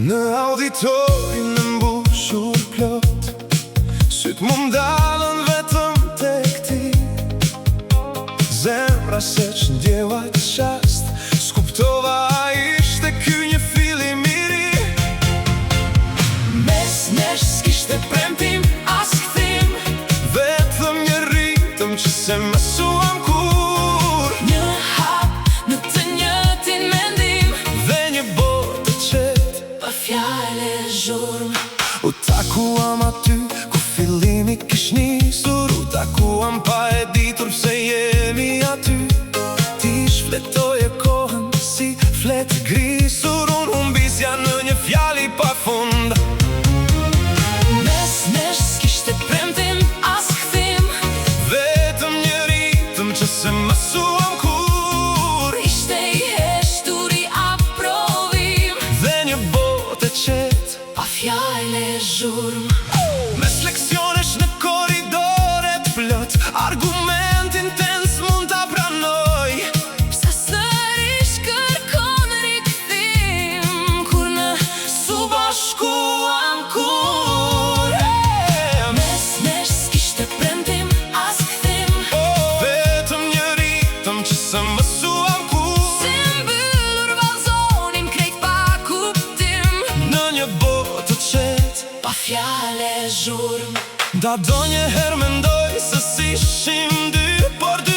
Në auditorin në mbushur plot, syt mu m'dalën vetëm tek ti. Zemra se që ndjeva të qast, s'kuptova a ishte ky një fillim i ri. Mes nesh s'kishte premtim, as kthim, Vetëm një ritëm që se mësuam kur. një hap në të njëjtin mendim, Dhe një botë të qetë pa fjale zhurmë. u takuam aty ku fillimi kish nisur. U takuam pa e ditur pse jemi aty. Ti shfletoje kohën si flet grisur. Unë humbisja në një fjali pa fund. Mes nesh s'kishte premtim, as kthim, Vetëm një ritëm që se mësuam kur. ishte i heshtur i aprovim, Dhe një botë e qetë pa fjale zhurmë. mes leksionesh në koridore të plot. Argument intens mund ta pranoj. Pse sërish kërkon rikthim, kur në su bashkuam kur. Mes nesh s'kishte premtim, as kthim, Vetëm një ritëm që se mësuam kur. si mbyllur vallzonim krejt pa kuptim, Në një botë të qetë pa fjale zhurmë. Da do një herë mendoj se si shim dy, por dy